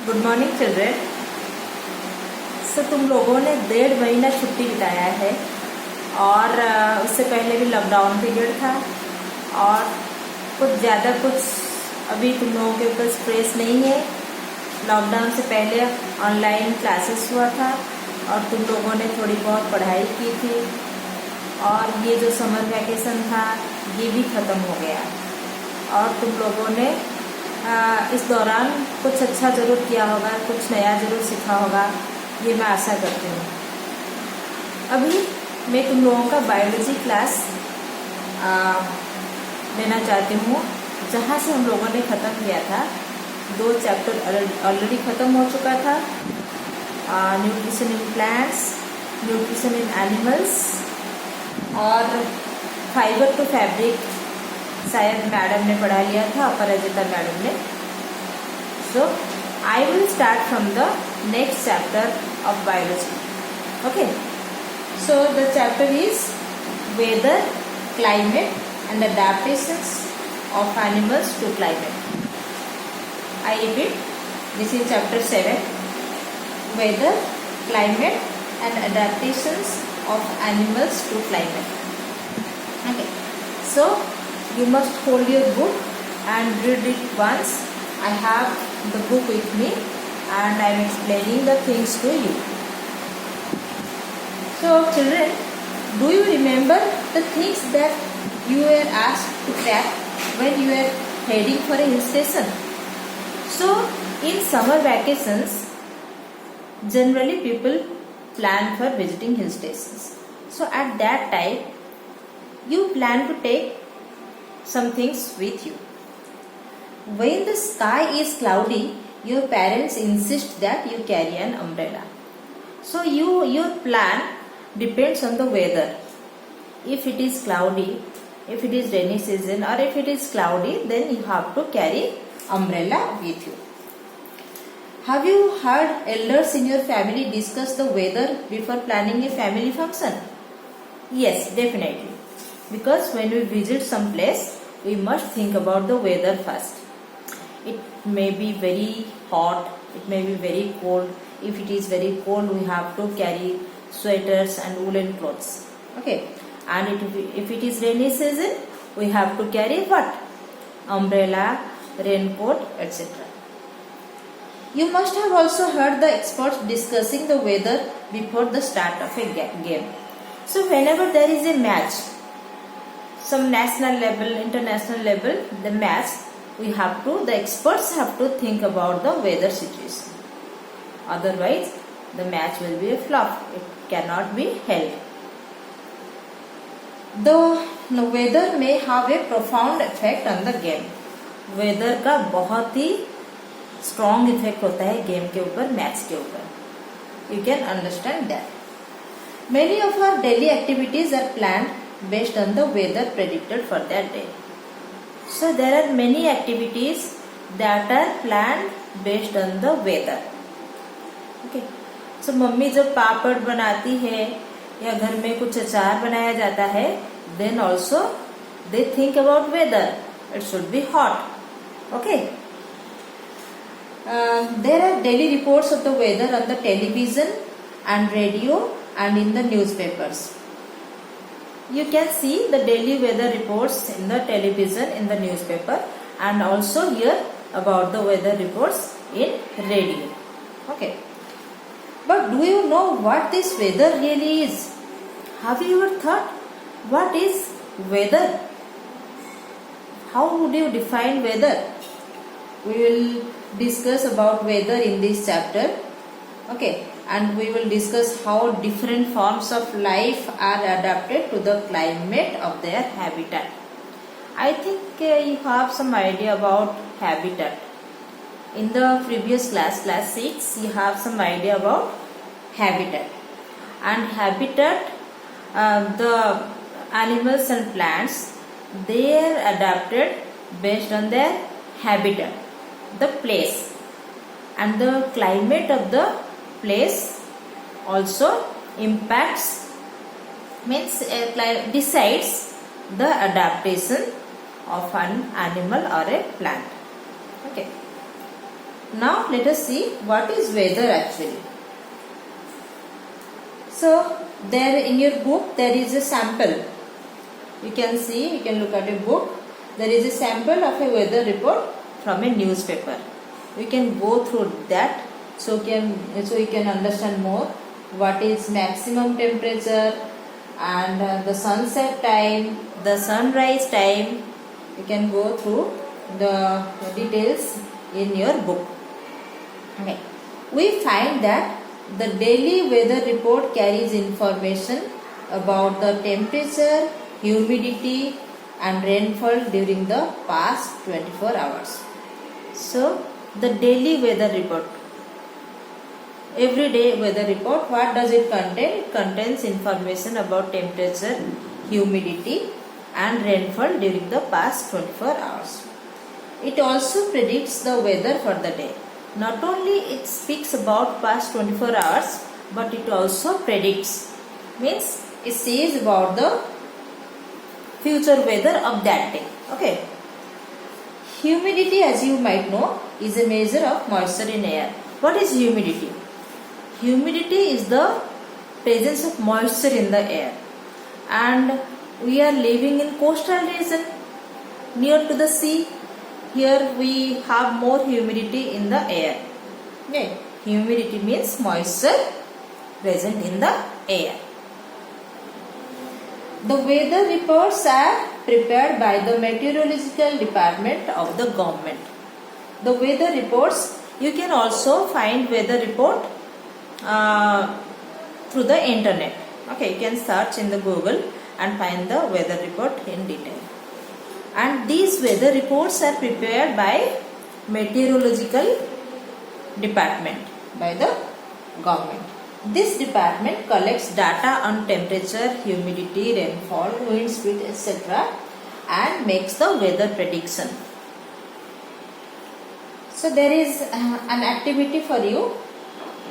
Good morning children. तुम लोगों ने 1.5 महीना छुट्टी बिताया है और उससे पहले भी लॉकडाउन पीरियड था और कुछ अभी तुम लोगों के ऊपर स्ट्रेस नहीं है। लॉकडाउन से पहले ऑनलाइन क्लासेस हुआ था और तुम लोगों ने थोड़ी बहुत पढ़ाई की थी और ये जो समर वैकेशन था ये भी ख़त्म हो गया और तुम लोगों ने इस दौरान कुछ अच्छा ज़रूर किया होगा, कुछ नया ज़रूर सीखा होगा, ये मैं आशा करती हूँ। अभी मैं तुम लोगों का बायोलॉजी क्लास लेना चाहती हूँ, जहाँ से हम लोगों ने ख़त्म किया था। 2 चैप्टर ऑलरेडी ख़त्म हो चुका था, nutrition in plants, nutrition in animals और फाइबर टू फैब्रिक शायद मैडम ने पढ़ा लिया था, अपराजिता मैडम ने। So I will start from the next chapter of biology. Okay, so the chapter is weather, climate and adaptations of animals to climate. I repeat, this is chapter 7, weather, climate and adaptations of animals to climate. Okay, so you must hold your book and read it once. I have the book with me and I am explaining the things to you. So children, do you remember the things that you were asked to pack when you were heading for a hill station? So in summer vacations, generally people plan for visiting hill stations. So at that time, you plan to take some things with you. When the sky is cloudy, your parents insist that you carry an umbrella. So your plan depends on the weather. If it is cloudy, if it is rainy season or if it is cloudy, then you have to carry umbrella with you. Have you heard elders in your family discuss the weather before planning a family function? Yes, definitely. Because when we visit some place, we must think about the weather first. It may be very hot, it may be very cold. If it is very cold, we have to carry sweaters and woolen clothes. Okay, and if it is rainy season, we have to carry what? Umbrella, raincoat, etc. You must have also heard the experts discussing the weather before the start of a game. So whenever there is a match, some national level, international level, the match, the experts have to think about the weather situation. Otherwise, the match will be a flop. It cannot be held. The weather may have a profound effect on the game. Weather का बहुत ही strong effect होता है game के ऊपर, match के ऊपर. You can understand that. Many of our daily activities are planned based on the weather predicted for that day. So there are many activities that are planned based on the weather. Okay. So mummy जब पापड़ बनाती है या घर में कुछ अचार बनाया जाता है, then also they think about weather. It should be hot. Okay. There are daily reports of the weather on the television and radio and in the newspapers. You can see the daily weather reports in the television, in the newspaper, and also hear about the weather reports in radio. Okay. But do you know what this weather really is? Have you ever thought what is weather? How would you define weather? We will discuss about weather in this chapter. Okay. And we will discuss how different forms of life are adapted to the climate of their habitat. I think you have some idea about habitat. In the previous class 6, you have some idea about habitat. And habitat, the animals and plants, they are adapted based on their habitat, the place. And the climate of the place also impacts, decides the adaptation of an animal or a plant. Okay. Now let us see what is weather actually. So there in your book there is a sample. You can see, you can look at a book. There is a sample of a weather report from a newspaper. We can go through that so you can understand more what is maximum temperature and the sunset time, the sunrise time. You can go through the details in your book. Okay. We find that the daily weather report carries information about the temperature, humidity and rainfall during the past 24 hours. So, the daily weather report. Everyday weather report, what does it contain? It contains information about temperature, humidity and rainfall during the past 24 hours. It also predicts the weather for the day. Not only it speaks about past 24 hours, but it also predicts. Means it says about the future weather of that day. Okay. Humidity, as you might know, is a measure of moisture in air. What is humidity? Humidity is the presence of moisture in the air. And we are living in coastal region near to the sea. Here we have more humidity in the air. Okay. Humidity means moisture present in the air. The weather reports are prepared by the meteorological department of the government. The weather reports, you can also find weather report through the internet. Okay, you can search in the Google and find the weather report in detail. And these weather reports are prepared by meteorological department by the government. This department collects data on temperature, humidity, rainfall, wind speed, etc. and makes the weather prediction. So there is an activity for you.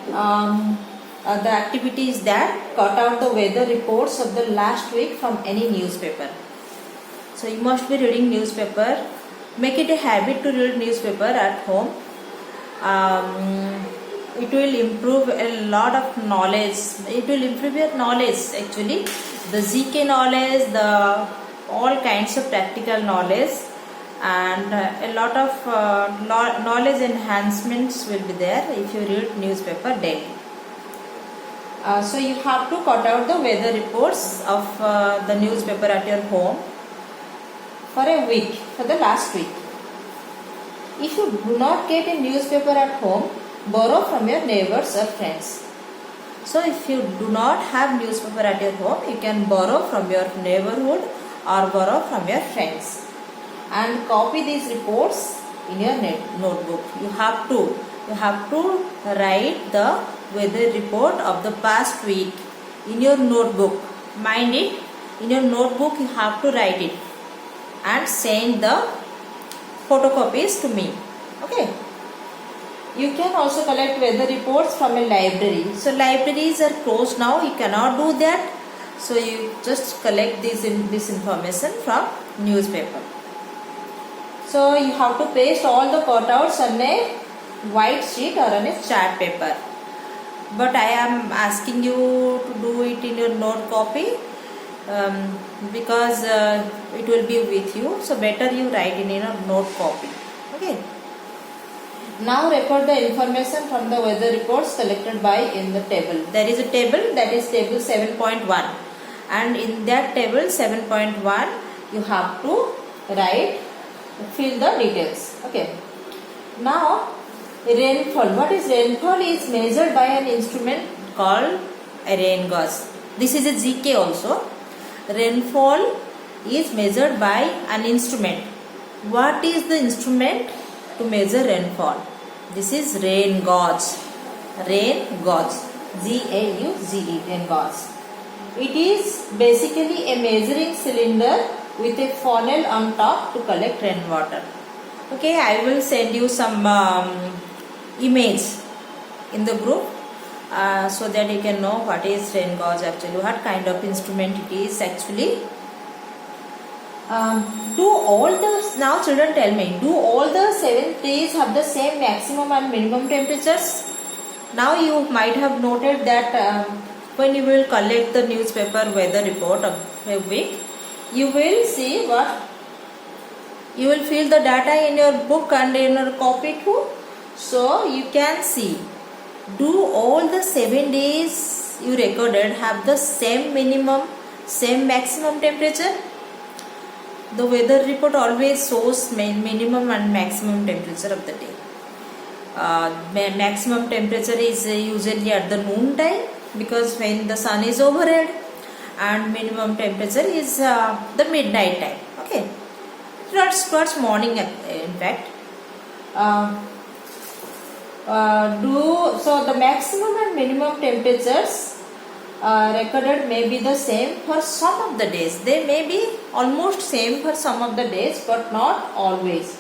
The activity is that cut out the weather reports of the last week from any newspaper. So you must be reading newspaper. Make it a habit to read newspaper at home. It will improve a lot of knowledge. It will improve your knowledge actually. The GK knowledge, the all kinds of practical knowledge and a lot of knowledge enhancements will be there if you read newspaper daily. So you have to cut out the weather reports of the newspaper at your home for a week, for the last week. If you do not get a newspaper at home, borrow from your neighbors or friends. So if you do not have newspaper at your home, you can borrow from your neighborhood or borrow from your friends and copy these reports in your notebook. You have to write the weather report of the past week in your notebook. Mind it, in your notebook you have to write it and send the photocopies to me. Okay. You can also collect weather reports from a library. So libraries are closed now. You cannot do that. So you just collect this information from newspaper. So you have to paste all the cutouts on a white sheet or on a chart paper. But I am asking you to do it in your note copy because it will be with you. So better you write in your note copy. Okay. Now record the information from the weather reports collected by in the table. There is a table, that is table 7.1, and in that table 7.1 you have to fill the details. Okay. Now rainfall. What is rainfall? Is measured by an instrument called a rain gauge. This is a GK also. Rainfall is measured by an instrument. What is the instrument to measure rainfall? This is rain gauge. Rain gauge. G-A-U-G-E. Rain gauge. It is basically a measuring cylinder with a funnel on top to collect rainwater. Okay, I will send you some image in the group so that you can know what is rain gauge actually, what kind of instrument it is actually. Do all the, now children tell me, do all the 7 days have the same maximum and minimum temperatures? Now you might have noted that when you will collect the newspaper weather report of a week, you will see what? You will fill the data in your book and in your copy too. So you can see, do all the 7 days you recorded have the same minimum, same maximum temperature? The weather report always shows minimum and maximum temperature of the day. Maximum temperature is usually at the noon time, because when the sun is overhead, and minimum temperature is the midnight time. Okay, towards morning in fact. So the maximum and minimum temperatures recorded may be the same for some of the days. They may be almost same for some of the days, but not always.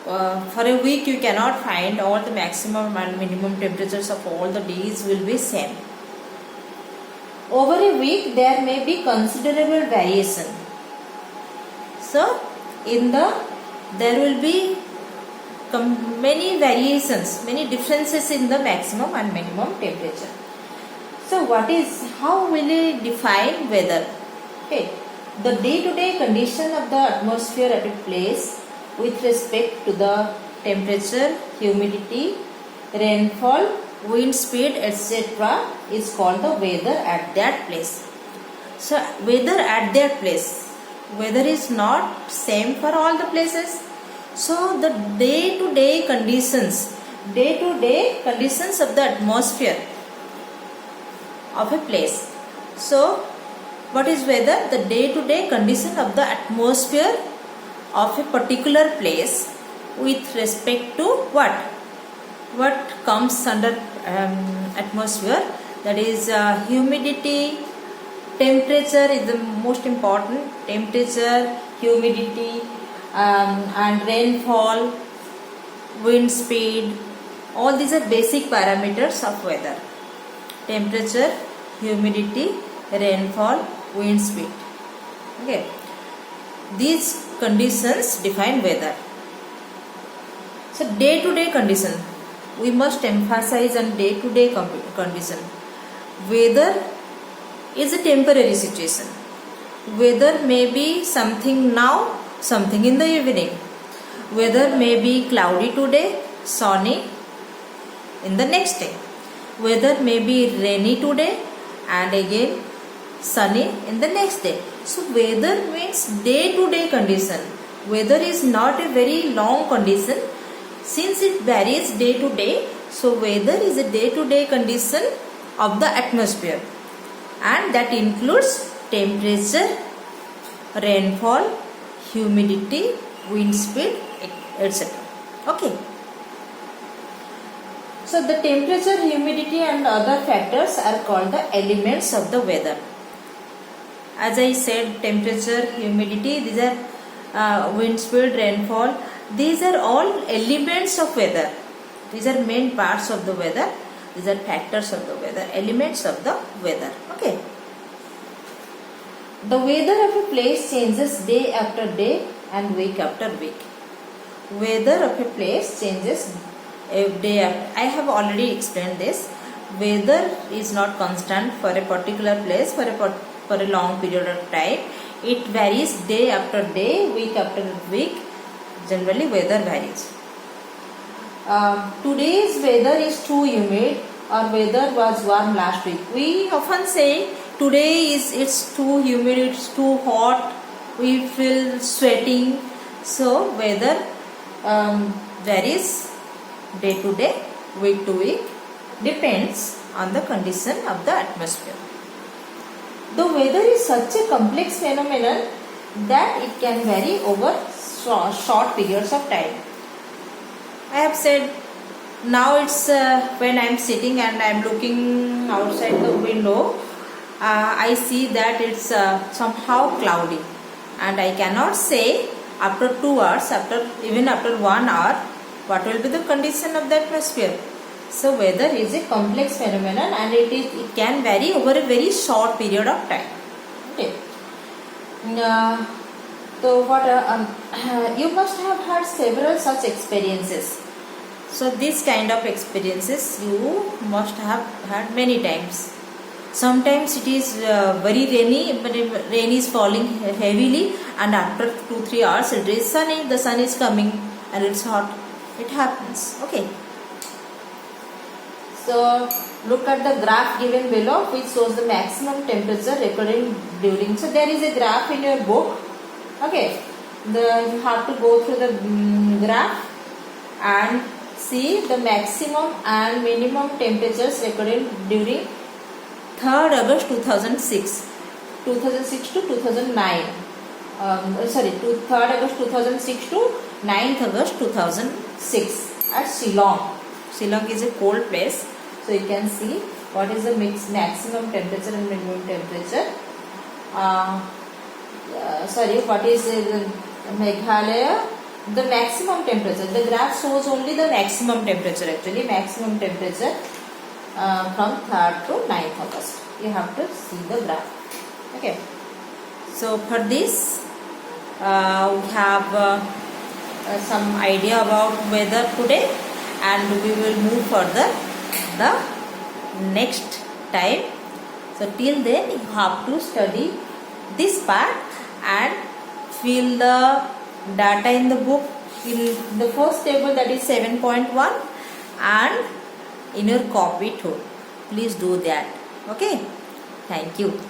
For a week you cannot find all the maximum and minimum temperatures of all the days will be same. Over a week there may be considerable variation. So there will be many variations, many differences in the maximum and minimum temperature. So how will we define weather? Okay, the day-to-day condition of the atmosphere at a place with respect to the temperature, humidity, rainfall, wind speed, etc. is called the weather at that place. So weather at that place, weather is not same for all the places. So the day-to-day conditions of the atmosphere of a place. So what is weather? The day-to-day condition of the atmosphere of a particular place with respect to what comes under atmosphere, that is humidity, temperature is the most important, temperature, humidity, and rainfall, wind speed, all these are basic parameters of weather. Temperature, humidity, rainfall, wind speed. Okay, these conditions define weather. So day-to-day condition, we must emphasize on day-to-day condition. Weather is a temporary situation. Weather may be something now, something in the evening. Weather may be cloudy today, sunny in the next day. Weather may be rainy today and again sunny in the next day. So weather means day-to-day condition. Weather is not a very long condition since it varies day to day. So weather is a day-to-day condition of the atmosphere, and that includes temperature, rainfall, humidity, wind speed, etc. Okay. So the temperature, humidity and other factors are called the elements of the weather. As I said, temperature, humidity, these are wind speed, rainfall, these are all elements of weather. These are main parts of the weather. These are factors of the weather, elements of the weather. Okay. The weather of a place changes day after day and week after week. Weather of a place changes day after. I have already explained this. Weather is not constant for a particular place for a long period of time. It varies day after day, week after week. Generally weather varies. Today's weather is too humid, or weather was warm last week. We often say today it's too humid, it's too hot, we feel sweating. So weather varies day to day, week to week, depends on the condition of the atmosphere. The weather is such a complex phenomenon that it can vary over short periods of time. I have said, now it's when I am sitting and I am looking outside the window, I see that it's somehow cloudy, and I cannot say after 2 hours, even after 1 hour, what will be the condition of the atmosphere. So weather is a complex phenomenon, and it can vary over a very short period of time. Okay. So what you must have had several such experiences. So this kind of experiences you must have had many times. Sometimes it is very rainy, but rain is falling heavily, and after 2-3 hours it is sunny. The sun is coming and it's hot. It happens. Okay. So look at the graph given below, which shows the maximum temperature recorded during. So there is a graph in your book. Okay. You have to go through the graph and see the maximum and minimum temperatures recorded during 3rd August 2006 to 2009. 3rd August 2006 to 9th August 2006 at Shillong. Shillong is a cold place. So you can see what is the maximum temperature and minimum temperature. What is the Meghalaya? The maximum temperature. The graph shows only the maximum temperature actually. Maximum temperature from 3rd to 9th August. You have to see the graph. Okay. So for this we have some idea about weather today, and we will move further the next time. So till then you have to study this part and fill the data in the book in the first table, that is 7.1, and in your copy too. Please do that. Okay. Thank you.